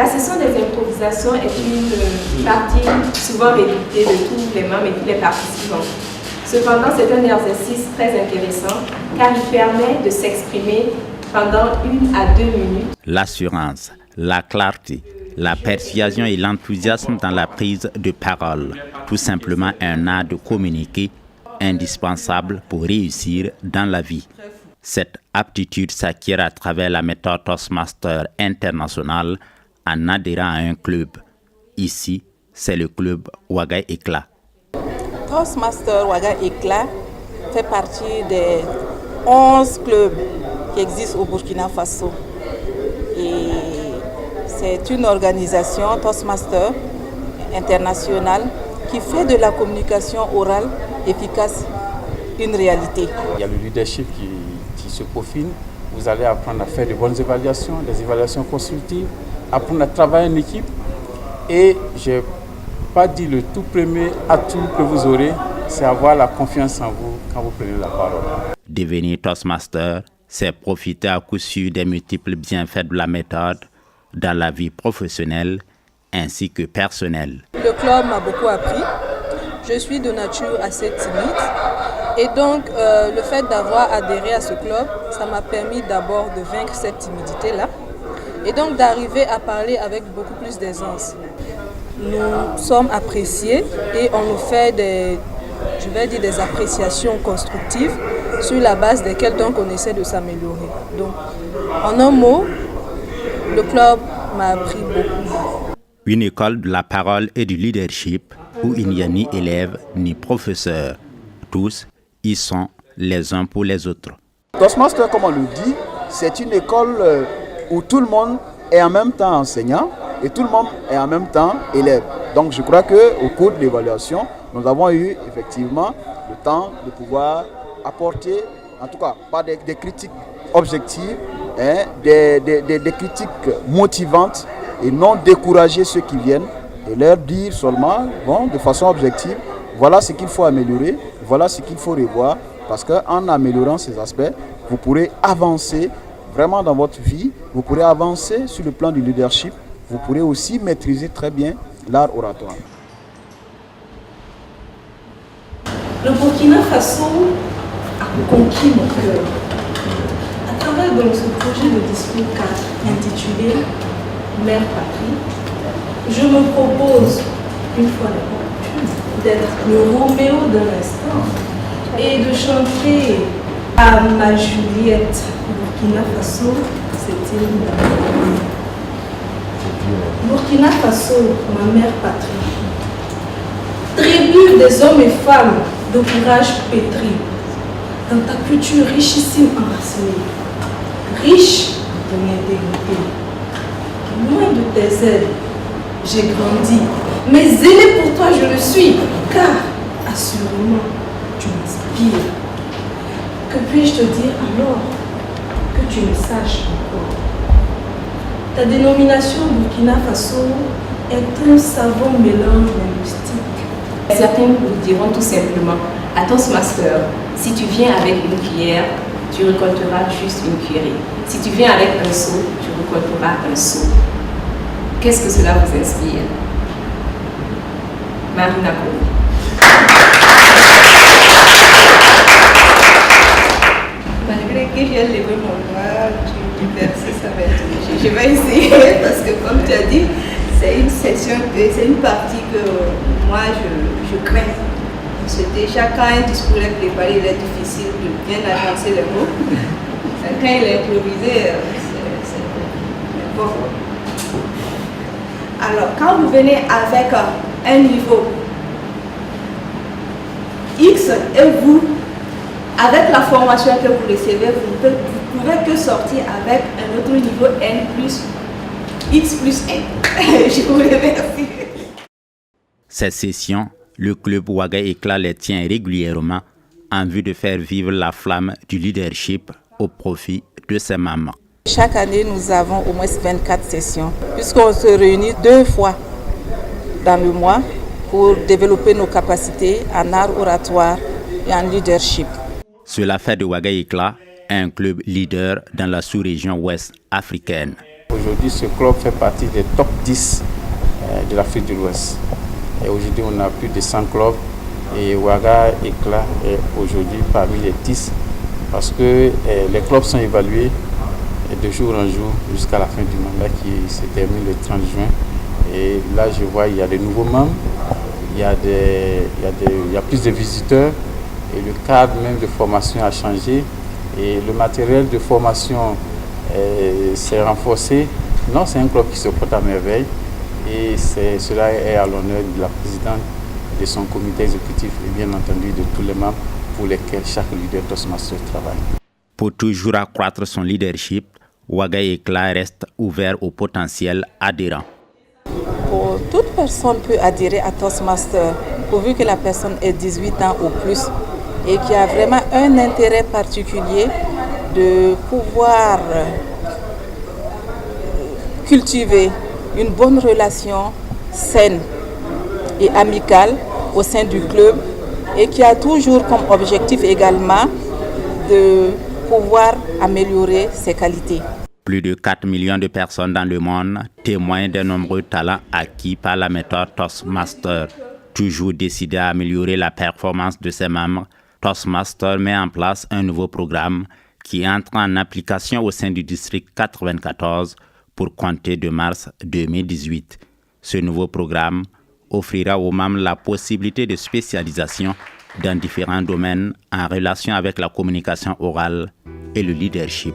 La session des improvisations est une partie souvent réduite de tous les membres et tous les participants. Cependant, c'est un exercice très intéressant car il permet de s'exprimer pendant 1 à 2 minutes. L'assurance, la clarté, la persuasion et l'enthousiasme dans la prise de parole. Tout simplement un art de communiquer indispensable pour réussir dans la vie. Cette aptitude s'acquiert à travers la méthode Toastmaster internationale en adhérant à un club. Ici, c'est le club Ouaga Éclat. Toastmaster Ouaga Éclat fait partie des 11 clubs qui existent au Burkina Faso. Et c'est une organisation Toastmaster internationale qui fait de la communication orale efficace une réalité. Il y a le leadership qui se profile. Vous allez apprendre à faire de bonnes évaluations, des évaluations constructives, apprendre à travailler en équipe. Et je n'ai pas dit le tout premier atout que vous aurez, c'est avoir la confiance en vous quand vous prenez la parole. Devenir Toastmaster, c'est profiter à coup sûr des multiples bienfaits de la méthode dans la vie professionnelle ainsi que personnelle. Le club m'a beaucoup appris. Je suis de nature assez timide et donc le fait d'avoir adhéré à ce club, ça m'a permis d'abord de vaincre cette timidité-là et donc d'arriver à parler avec beaucoup plus d'aisance. Nous sommes appréciés et on nous fait des appréciations constructives sur la base desquelles donc on essaie de s'améliorer. Donc en un mot, le club m'a appris beaucoup. Une école de la parole et du leadership où il n'y a ni élèves ni professeurs. Tous y sont les uns pour les autres. Toastmaster, comme on le dit, c'est une école où tout le monde est en même temps enseignant et tout le monde est en même temps élève. Donc je crois qu'au cours de l'évaluation, nous avons eu effectivement le temps de pouvoir apporter, en tout cas pas des critiques objectives, hein, des critiques motivantes et non décourager ceux qui viennent et leur dire seulement, bon, de façon objective, voilà ce qu'il faut améliorer, voilà ce qu'il faut revoir, parce qu'en améliorant ces aspects, vous pourrez avancer vraiment dans votre vie, vous pourrez avancer sur le plan du leadership, vous pourrez aussi maîtriser très bien l'art oratoire. Le Burkina Faso a conquis mon cœur. À travers donc ce projet de discours intitulé Mère Patrie, je me propose, une fois n'est pas d'être le Roméo de l'instant et de chanter à ma Juliette. Burkina Faso, c'est une Burkina Faso, ma mère patrie. Tribu des hommes et femmes de courage pétri, dans ta culture richissime enracinée, riche de ton intégrité. Loin de tes ailes, j'ai grandi, mais zélé pour toi je le suis, car assurément tu m'inspires. Que puis-je te dire alors que tu me saches encore? Ta dénomination Burkina Faso est un savant mélange linguistique. Certains vous diront tout simplement, à Toastmaster, si tu viens avec une cuillère, tu récolteras juste une cuillerée. Si tu viens avec un seau, tu récolteras un seau. Qu'est-ce que cela vous inspire? Marina Koné. Malgré que j'ai levé mon doigt, tu persistes à être obligé. Je vais essayer parce que comme tu as dit, c'est une session, c'est une partie que moi je crains. Parce que déjà quand un discours est préparé, il est difficile de bien agencer les mots. Quand il est improvisé, c'est pas fort. Alors quand vous venez avec un niveau X et vous, avec la formation que vous recevez, vous ne pouvez que sortir avec un autre niveau N plus X plus N. Je vous remercie. Cette session, le club Ouaga Éclat les tient régulièrement en vue de faire vivre la flamme du leadership au profit de ses mamans. Chaque année, nous avons au moins 24 sessions, puisqu'on se réunit 2 fois dans le mois pour développer nos capacités en art oratoire et en leadership. Cela fait de Ouaga Éclat un club leader dans la sous-région ouest africaine. Aujourd'hui, ce club fait partie des top 10 de l'Afrique de l'Ouest. Et aujourd'hui, on a plus de 100 clubs. Et Ouaga Éclat est aujourd'hui parmi les 10 parce que les clubs sont évalués de jour en jour jusqu'à la fin du mandat qui se termine le 30 juin. Et là, je vois il y a des nouveaux membres, il y a plus de visiteurs et le cadre même de formation a changé et le matériel de formation s'est renforcé. Non, c'est un club qui se porte à merveille et cela est à l'honneur de la présidente, de son comité exécutif et bien entendu de tous les membres pour lesquels chaque leader Toastmaster travaille. Pour toujours accroître son leadership, Ouaga Éclat reste ouvert aux potentiels adhérents. Toute personne peut adhérer à Toastmaster pourvu que la personne ait 18 ans ou plus et qui a vraiment un intérêt particulier de pouvoir cultiver une bonne relation saine et amicale au sein du club et qui a toujours comme objectif également de pouvoir améliorer ses qualités. Plus de 4 millions de personnes dans le monde témoignent des nombreux talents acquis par la méthode Toastmaster. Toujours décidé à améliorer la performance de ses membres, Toastmaster met en place un nouveau programme qui entre en application au sein du district 94 pour compter de mars 2018. Ce nouveau programme offrira aux membres la possibilité de spécialisation dans différents domaines en relation avec la communication orale et le leadership.